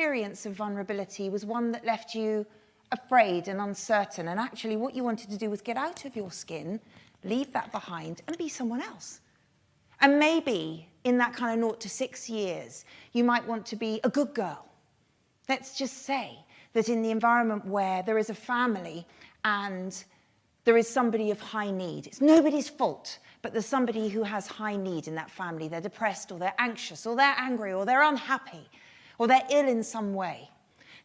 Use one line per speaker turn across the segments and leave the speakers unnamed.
experience of vulnerability was one that left you afraid and uncertain, and actually what you wanted to do was get out of your skin, leave that behind, and be someone else. And maybe in that kind of 0 to 6 years, you might want to be a good girl. Let's just say that in the environment where there is a family and there is somebody of high need, it's nobody's fault, but there's somebody who has high need in that family. They're depressed, or they're anxious, or they're angry, or they're unhappy, or they're ill in some way.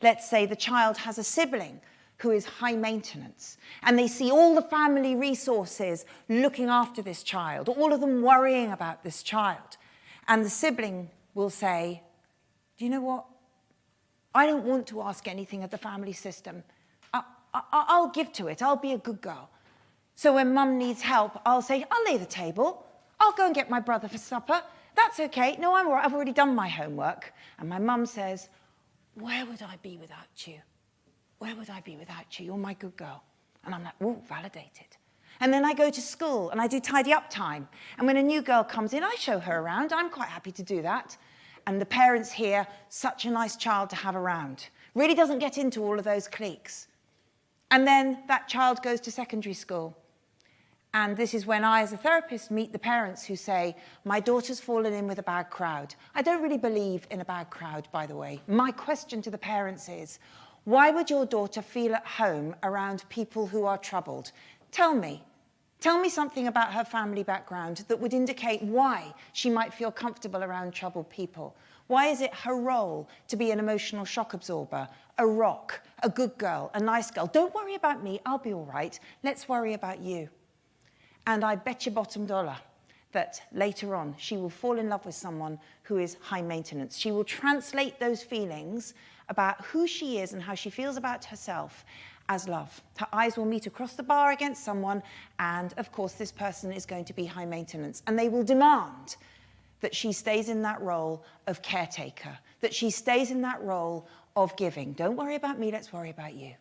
Let's say the child has a sibling who is high maintenance, and they see all the family resources looking after this child, all of them worrying about this child. And the sibling will say, do you know what? I don't want to ask anything of the family system. I'll give to it. I'll be a good girl. So when mum needs help, I'll say, I'll lay the table. I'll go and get my brother for supper. That's okay. No, I'm all right. I've already done my homework. And my mum says, where would I be without you? Where would I be without you? You're my good girl. And I'm like, oh, validated. And then I go to school and I do tidy up time. And when a new girl comes in, I show her around. I'm quite happy to do that. And the parents hear, such a nice child to have around. Really doesn't get into all of those cliques. And then that child goes to secondary school. And this is when I, as a therapist, meet the parents who say, my daughter's fallen in with a bad crowd. I don't really believe in a bad crowd, by the way. My question to the parents is, why would your daughter feel at home around people who are troubled? Tell me. Tell me something about her family background that would indicate why she might feel comfortable around troubled people. Why is it her role to be an emotional shock absorber, a rock, a good girl, a nice girl? Don't worry about me, I'll be all right. Let's worry about you. And I bet your bottom dollar that later on she will fall in love with someone who is high maintenance. She will translate those feelings about who she is and how she feels about herself as love. Her eyes will meet across the bar against someone, and of course this person is going to be high maintenance, and they will demand that she stays in that role of caretaker, that she stays in that role of giving. Don't worry about me, let's worry about you.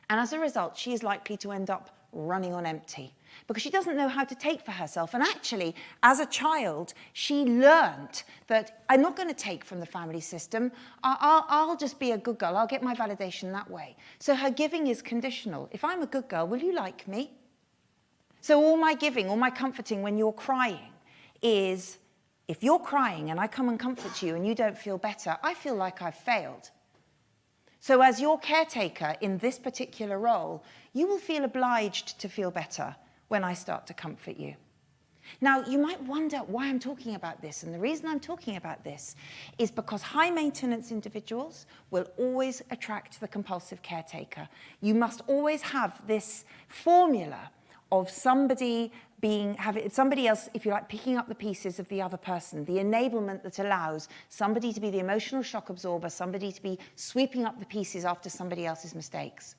And as a result, she is likely to end up running on empty because she doesn't know how to take for herself. And actually, as a child, she learned that I'm not going to take from the family system. I'll just be a good girl. I'll get my validation that way. So her giving is conditional. If I'm a good girl, will you like me? So all my giving, all my comforting when you're crying is, if you're crying and I come and comfort you and you don't feel better, I feel like I've failed. So as your caretaker in this particular role, you will feel obliged to feel better when I start to comfort you. Now, you might wonder why I'm talking about this, and the reason I'm talking about this is because high maintenance individuals will always attract the compulsive caretaker. You must always have this formula of somebody else, if you like, picking up the pieces of the other person, the enablement that allows somebody to be the emotional shock absorber, somebody to be sweeping up the pieces after somebody else's mistakes.